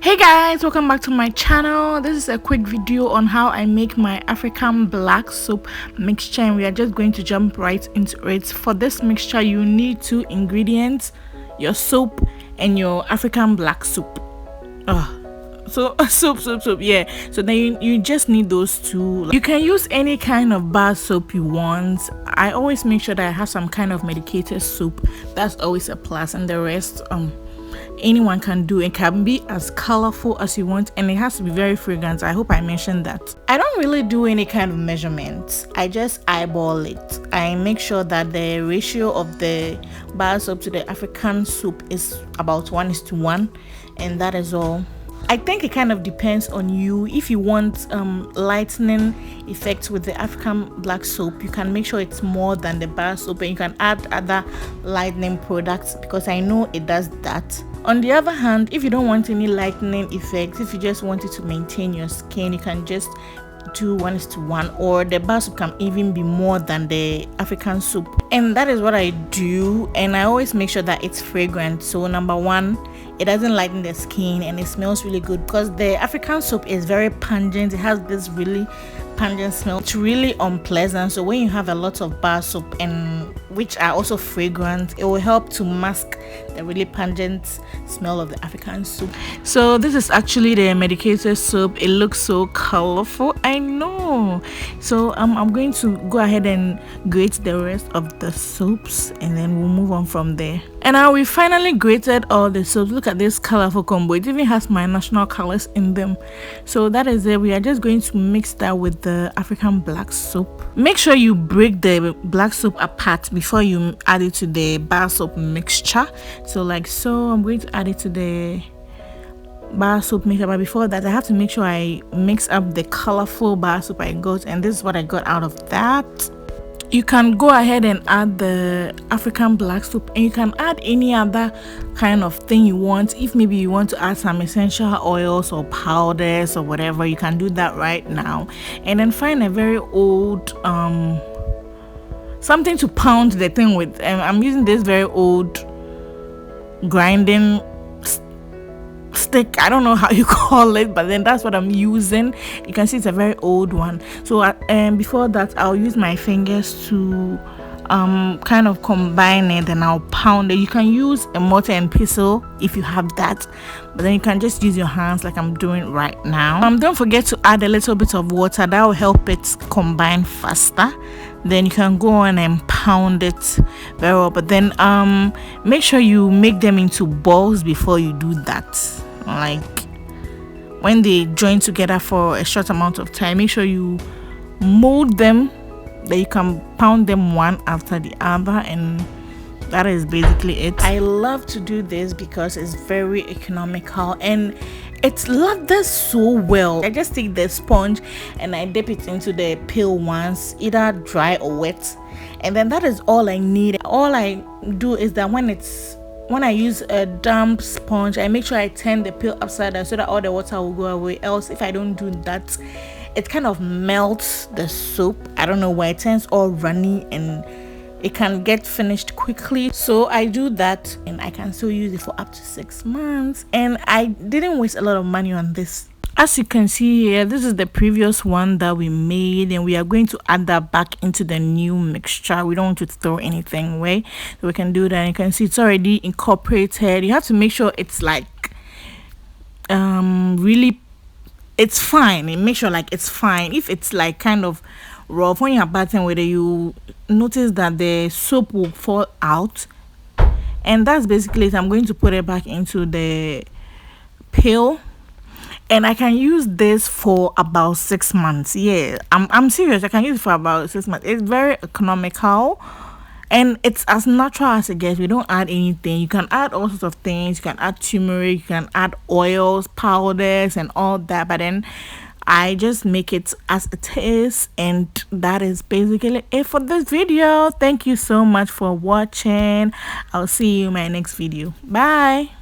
Hey guys, welcome back to my channel. This is a quick video on how I make my African black soap mixture, and we are just going to jump right into it. For this mixture you need 2 ingredients: your soap and your African black soap. Soap, yeah. So then you just need those 2. You can use any kind of bar soap you want. I always make sure that I have some kind of medicated soap. That's always a plus, and the rest anyone can do. It can be as colorful as you want, and it has to be very fragrant. I hope I mentioned that. I don't really do any kind of measurements. I just eyeball it. I make sure that the ratio of the bar soap to the African soap is about 1:1, and that is all. I think it kind of depends on you. If you want lightening effects with the African black soap, you can make sure it's more than the bar soap, and you can add other lightening products, because I know it does that. On the other hand, if you don't want any lightening effects, if you just want it to maintain your skin, you can just do 1:1, or the bar soap can even be more than the African soap. And that is what I do, and I always make sure that it's fragrant. So number 1, it doesn't lighten the skin, and it smells really good, because the African soap is very pungent. It has this really pungent smell. It's really unpleasant. So when you have a lot of bar soap, and which are also fragrant, it will help to mask the really pungent smell of the African soap. So this is actually the medicated soap. It looks so colorful, I know. So I'm going to go ahead and grate the rest of the soaps, and then we'll move on from there. And now we finally grated all the soaps. Look at this colorful combo. It even has my national colors in them. So that is it. We are just going to mix that with the African black soap. Make sure you break the black soap apart before you add it to the bar soap mixture. So like so, I'm going to add it to the bar soap mixture, but before that I have to make sure I mix up the colorful bar soap I got, and this is what I got out of that. You can go ahead and add the African black soap, and you can add any other kind of thing you want. If maybe you want to add some essential oils or powders or whatever, you can do that right now. And then find a very old something to pound the thing with. I'm using this very old grinding stick. I don't know how you call it, but then that's what I'm using. You can see it's a very old one. So before that, I'll use my fingers to kind of combine it, and I'll pound it. You can use a mortar and pestle if you have that, but then you can just use your hands like I'm doing right now. Don't forget to add a little bit of water. That will help it combine faster. Then you can go on and pound it very well, but then make sure you make them into balls before you do that. Like when they join together for a short amount of time, make sure you mold them, that you can pound them one after the other, and that is basically it. I love to do this because it's very economical, and it's lathered so well. I just take the sponge and I dip it into the pill once, either dry or wet, and then that is all I need. All I do is that when I use a damp sponge, I make sure I turn the pill upside down so that all the water will go away. Else, if I don't do that, it kind of melts the soap. I don't know why it turns all runny, and it can get finished quickly. So I do that, and I can still use it for up to 6 months, and I didn't waste a lot of money on this. As you can see here, this is the previous one that we made, and we are going to add that back into the new mixture. We don't want to throw anything away, so we can do that. You can see it's already incorporated. You have to make sure it's like really, it's fine, and make sure like it's fine. If it's like kind of rough when you're batting with it, you notice that the soap will fall out, and that's basically it. I'm going to put it back into the pail, and I can use this for about 6 months. Yeah, I'm serious. I can use it for about 6 months. It's very economical, and it's as natural as it gets. We don't add anything. You can add all sorts of things. You can add turmeric, you can add oils, powders, and all that, but then I just make it as it is, and that is basically it for this video. Thank you so much for watching. I'll see you in my next video. Bye.